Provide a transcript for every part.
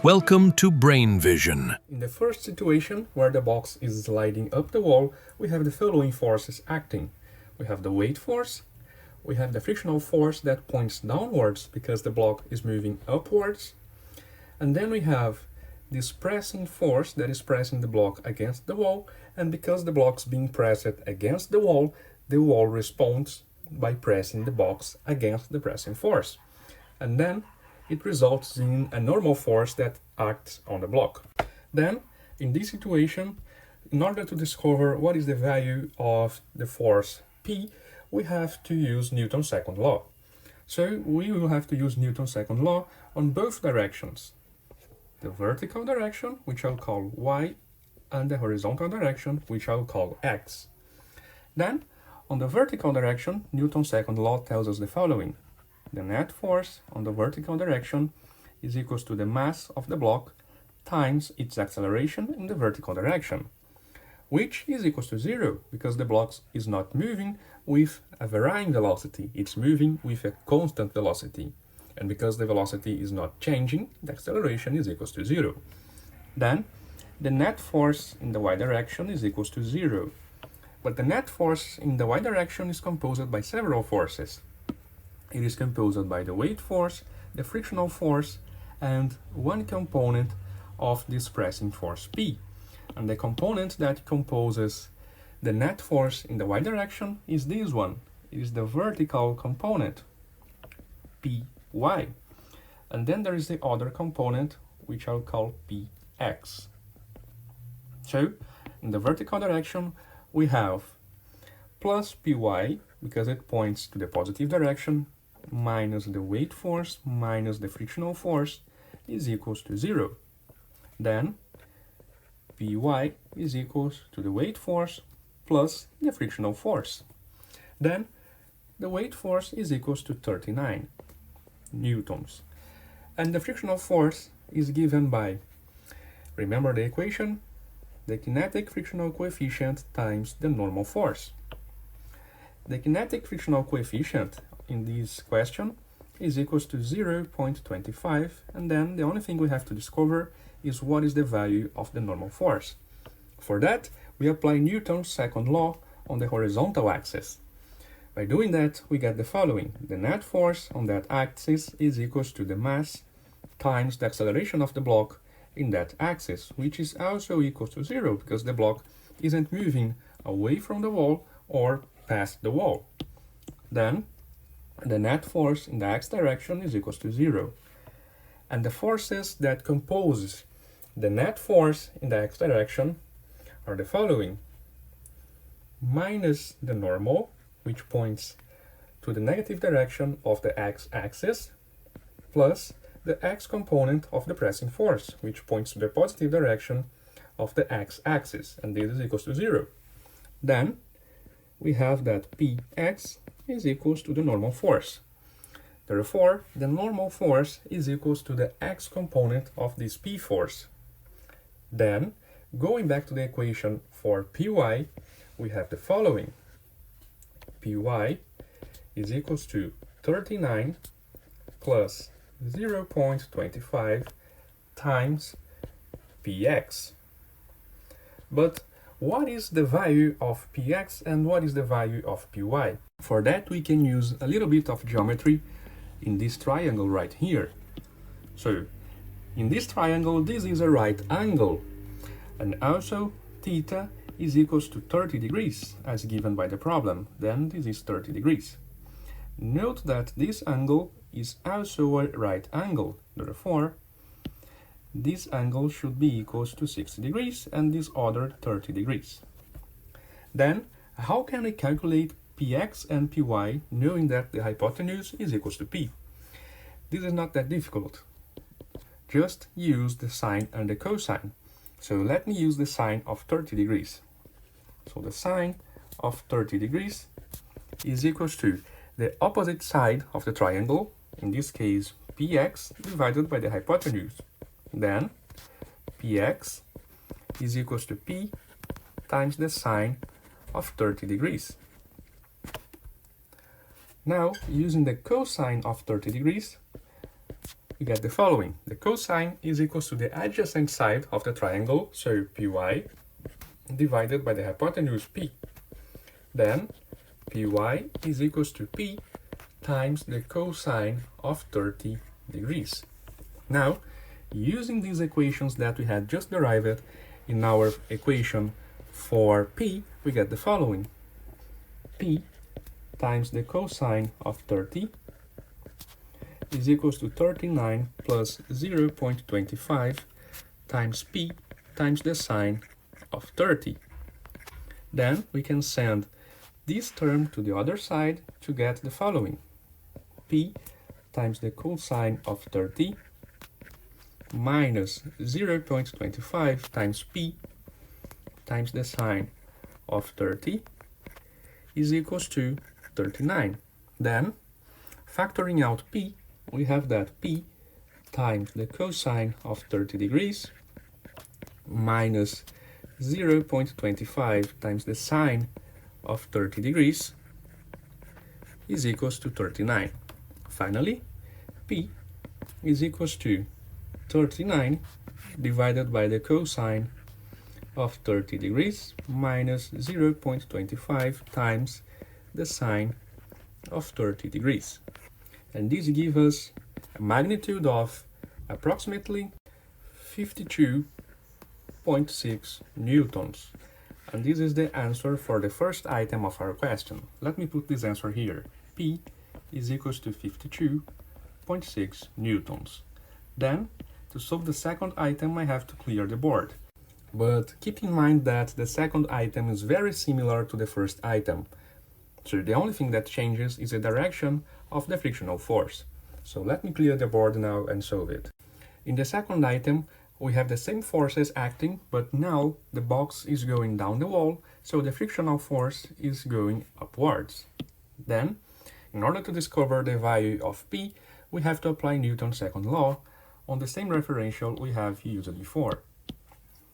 Welcome to Brain Vision. In the first situation, where the box is sliding up the wall, we have the following forces acting. We have the weight force, we have the frictional force that points downwards because the block is moving upwards, and then we have this pressing force that is pressing the block against the wall, and because the block is being pressed against the wall responds by pressing the box against the pressing force. And then it results in a normal force that acts on the block. Then, in this situation, in order to discover what is the value of the force P, we have to use Newton's second law. So we will have to use Newton's second law on both directions. The vertical direction, which I'll call Y, and the horizontal direction, which I'll call X. Then, on the vertical direction, Newton's second law tells us the following. The net force on the vertical direction is equals to the mass of the block times its acceleration in the vertical direction, which is equals to 0 because the block is not moving with a varying velocity, it's moving with a constant velocity. And because the velocity is not changing, the acceleration is equals to 0. Then, the net force in the y direction is equals to 0. But the net force in the y direction is composed by several forces. It is composed by the weight force, the frictional force, and one component of this pressing force P. And the component that composes the net force in the y direction is this one. It is the vertical component, Py. And then there is the other component, which I'll call Px. So, in the vertical direction, we have plus Py, because it points to the positive direction, minus the weight force minus the frictional force is equals to 0. Then Py is equals to the weight force plus the frictional force. Then the weight force is equals to 39 newtons. And the frictional force is given by, remember the equation, the kinetic frictional coefficient times the normal force. The kinetic frictional coefficient in this question is equals to 0.25, and then the only thing we have to discover is what is the value of the normal force. For that, we apply Newton's second law on the horizontal axis. By doing that, we get the following. The net force on that axis is equals to the mass times the acceleration of the block in that axis, which is also equals to 0 because the block isn't moving away from the wall or past the wall. Then, the net force in the x direction is equals to 0. And the forces that compose the net force in the x direction are the following. Minus the normal, which points to the negative direction of the x-axis, plus the x component of the pressing force, which points to the positive direction of the x-axis, and this is equals to 0. Then, we have that Px is equals to the normal force. Therefore, the normal force is equals to the x component of this P force. Then, going back to the equation for Py, we have the following. Py is equals to 39 plus 0.25 times Px. But what is the value of Px and what is the value of Py? For that, we can use a little bit of geometry in this triangle right here. So, in this triangle, this is a right angle, and also theta is equals to 30 degrees, as given by the problem. Then this is 30 degrees. Note that this angle is also a right angle, therefore, this angle should be equals to 60 degrees and this other 30 degrees. Then, how can we calculate Px and Py knowing that the hypotenuse is equals to P? This is not that difficult. Just use the sine and the cosine. So let me use the sine of 30 degrees. So the sine of 30 degrees is equals to the opposite side of the triangle, in this case Px divided by the hypotenuse. Then Px is equals to P times the sine of 30 degrees. Now, using the cosine of 30 degrees, we get the following. The cosine is equals to the adjacent side of the triangle, so py, divided by the hypotenuse p. Then py is equals to p times the cosine of 30 degrees. Now, using these equations that we had just derived in our equation for p, we get the following. P times the cosine of 30 is equals to 39 plus 0.25 times p times the sine of 30. Then we can send this term to the other side to get the following. P times the cosine of 30 minus 0.25 times p times the sine of 30 is equals to 39. Then, factoring out p, we have that p times the cosine of 30 degrees minus 0.25 times the sine of 30 degrees is equals to 39. Finally, p is equals to 39 divided by the cosine of 30 degrees minus 0.25 times the sine of 30 degrees. And this gives us a magnitude of approximately 52.6 newtons. And this is the answer for the first item of our question. Let me put this answer here. P is equals to 52.6 newtons. Then, to solve the second item, I have to clear the board. But keep in mind that the second item is very similar to the first item. So the only thing that changes is the direction of the frictional force. So let me clear the board now and solve it. In the second item, we have the same forces acting, but now the box is going down the wall, so the frictional force is going upwards. Then, in order to discover the value of P, we have to apply Newton's second law on the same referential we have used before.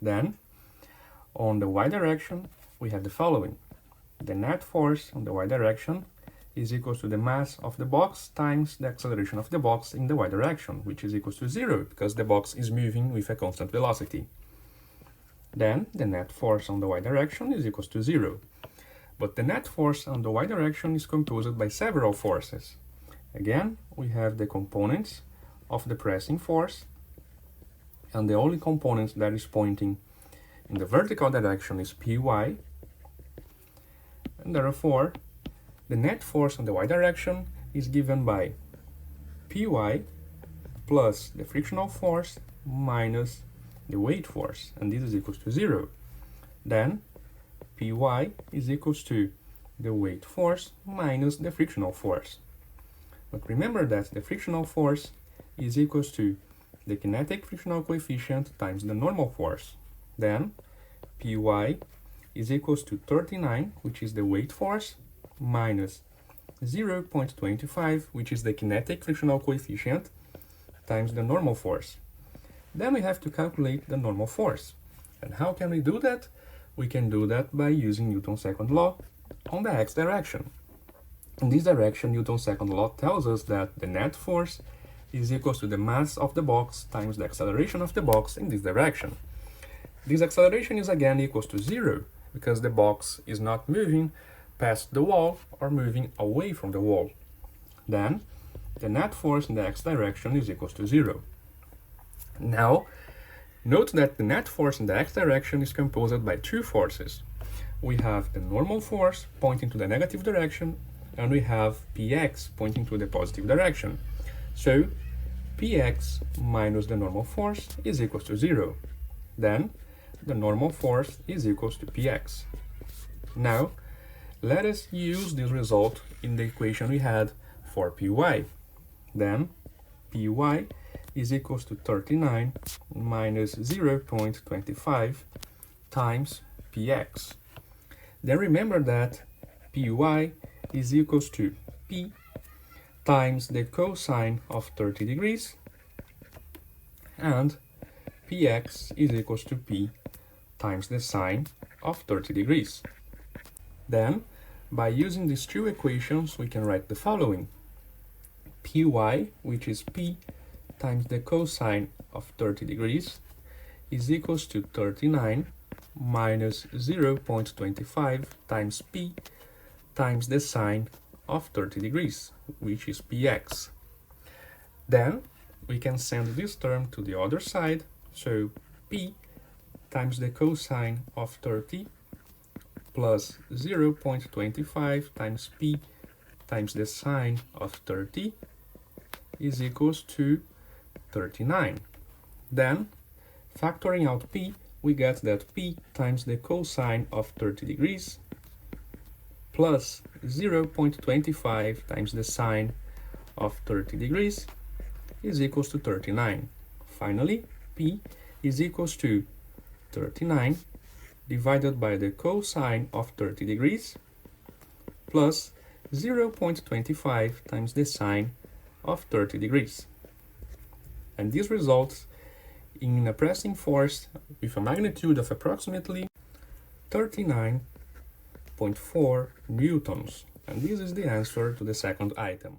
Then, on the y direction, we have the following. The net force on the y direction is equals to the mass of the box times the acceleration of the box in the y direction, which is equals to 0, because the box is moving with a constant velocity. Then, the net force on the y direction is equals to 0. But the net force on the y direction is composed by several forces. Again, we have the components of the pressing force, and the only component that is pointing in the vertical direction is Py, and therefore the net force on the y direction is given by Py plus the frictional force minus the weight force, and this is equals to 0. Then Py is equals to the weight force minus the frictional force. But remember that the frictional force is equals to the kinetic frictional coefficient times the normal force. Then Py is equals to 39, which is the weight force, minus 0.25, which is the kinetic frictional coefficient, times the normal force. Then we have to calculate the normal force. And how can we do that? We can do that by using Newton's second law on the x direction. In this direction, Newton's second law tells us that the net force is equals to the mass of the box times the acceleration of the box in this direction. This acceleration is again equals to 0, because the box is not moving past the wall or moving away from the wall. Then, the net force in the x direction is equals to 0. Now, note that the net force in the x direction is composed by two forces. We have the normal force pointing to the negative direction, and we have px pointing to the positive direction. So, px minus the normal force is equals to 0. Then, the normal force is equals to px. Now, let us use this result in the equation we had for py. Then, py is equals to 39 minus 0.25 times px. Then remember that py is equals to p times the cosine of 30 degrees, and px is equals to p times the sine of 30 degrees. Then, by using these two equations, we can write the following. Py, which is p times the cosine of 30 degrees is equals to 39 minus 0.25 times p times the sine of 30 degrees, which is px. Then we can send this term to the other side, so p times the cosine of 30 plus 0.25 times p times the sine of 30 is equals to 39. Then, factoring out p, we get that p times the cosine of 30 degrees plus 0.25 times the sine of 30 degrees is equals to 39. Finally, p is equals to 39 divided by the cosine of 30 degrees plus 0.25 times the sine of 30 degrees. And this results in a pressing force with a magnitude of approximately 39.4 newtons. And this is the answer to the second item.